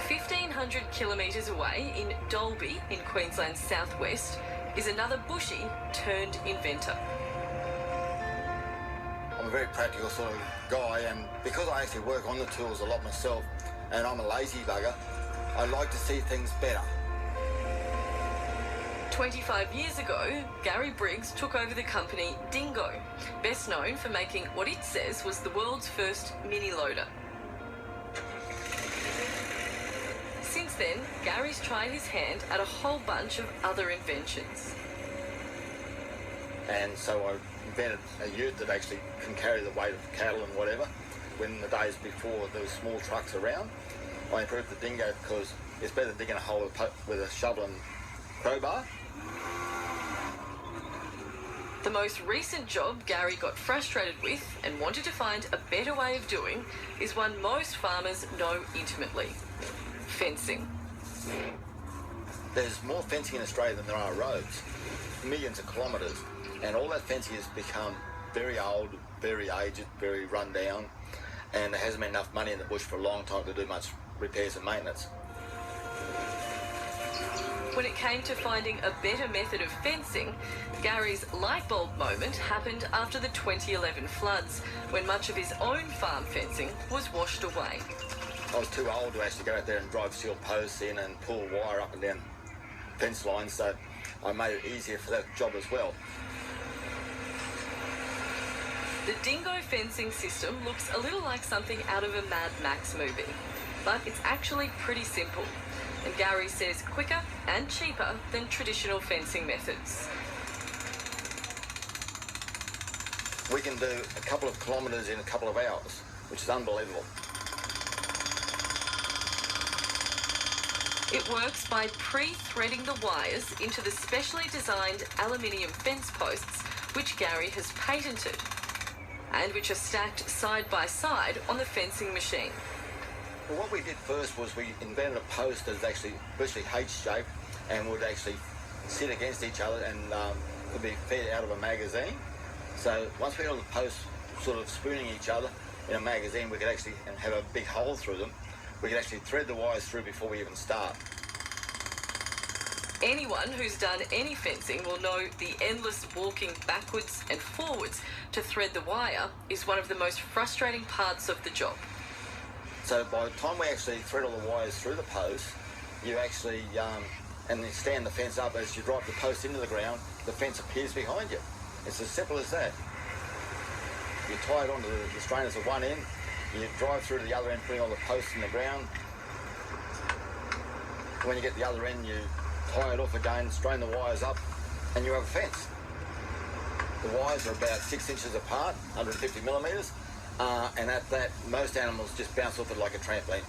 1,500 kilometres away in Dalby in Queensland's southwest is another bushie turned inventor. I'm a very practical sort of guy, and because I actually work on the tools a lot myself and I'm a lazy bugger, I like to see things better. 25 years ago, Gary Briggs took over the company Dingo, best known for making what it says was the world's first mini loader. Since then, Gary's tried his hand at a whole bunch of other inventions. And so I invented a ute that actually can carry the weight of cattle and whatever. When the days before there were small trucks around, I improved the Dingo because it's better than digging a hole with a shovel and crowbar. The most recent job Gary got frustrated with and wanted to find a better way of doing is one most farmers know intimately: fencing. There's more fencing in Australia than there are roads, millions of kilometres, and all that fencing has become very old, very aged, very run down, and there hasn't been enough money in the bush for a long time to do much repairs and maintenance. When it came to finding a better method of fencing, Gary's light bulb moment happened after the 2011 floods, when much of his own farm fencing was washed away. I was too old to actually go out there and drive steel posts in and pull wire up and down fence lines, so I made it easier for that job as well. The Dingo fencing system looks a little like something out of a Mad Max movie, but it's actually pretty simple, and Gary says quicker and cheaper than traditional fencing methods. We can do a couple of kilometres in a couple of hours, which is unbelievable. It works by pre-threading the wires into the specially designed aluminium fence posts, which Gary has patented, and which are stacked side by side on the fencing machine. Well, what we did first was we invented a post that's actually virtually H-shaped and would actually sit against each other and could be fed out of a magazine. So once we got all the posts sort of spooning each other in a magazine, we could actually have a big hole through them. We could actually thread the wires through before we even start. Anyone who's done any fencing will know the endless walking backwards and forwards to thread the wire is one of the most frustrating parts of the job. So by the time we actually thread all the wires through the post, you actually, and then stand the fence up, as you drive the post into the ground, the fence appears behind you. It's as simple as that. You tie it onto the strainers at one end, you drive through to the other end, putting all the posts in the ground. When you get the other end, you tie it off again, strain the wires up, and you have a fence. The wires are about 6 inches apart, 150 millimetres, and at that, most animals just bounce off it like a trampoline.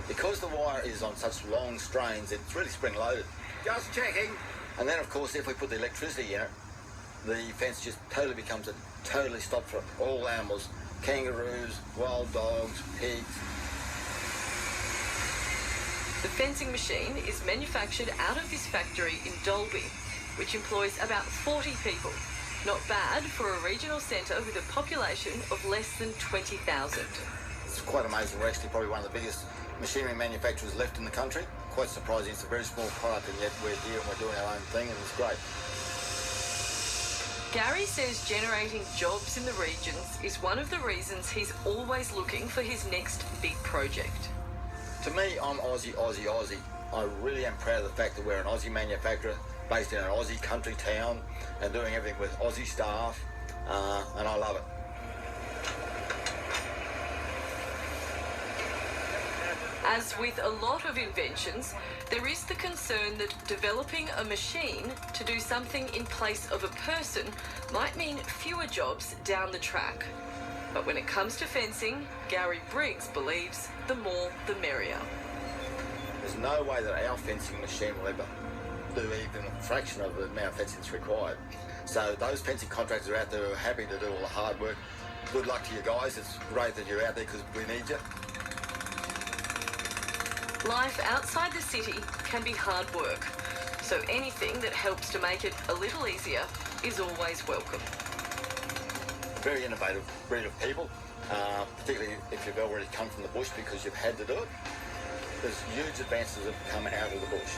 Because the wire is on such long strains, it's really spring-loaded. Just checking. And then, of course, if we put the electricity in it, the fence just totally becomes a totally stop for all animals. Kangaroos, wild dogs, pigs. The fencing machine is manufactured out of this factory in Dalby, which employs about 40 people. Not bad for a regional centre with a population of less than 20,000. It's quite amazing. We're actually probably one of the biggest machinery manufacturers left in the country. Quite surprising. It's a very small product, and yet we're here and we're doing our own thing, and it's great. Gary says generating jobs in the regions is one of the reasons he's always looking for his next big project. To me, I'm Aussie, Aussie, Aussie. I really am proud of the fact that we're an Aussie manufacturer based in an Aussie country town and doing everything with Aussie staff, and I love it. As with a lot of inventions, there is the concern that developing a machine to do something in place of a person might mean fewer jobs down the track. But when it comes to fencing, Gary Briggs believes the more the merrier. There's no way that our fencing machine will ever do even a fraction of the amount of fencing that's required. So those fencing contractors are out there who are happy to do all the hard work. Good luck to you guys. It's great that you're out there because we need you. Life outside the city can be hard work, so anything that helps to make it a little easier is always welcome. A very innovative breed of people, particularly if you've already come from the bush because you've had to do it. There's huge advances have come out of the bush.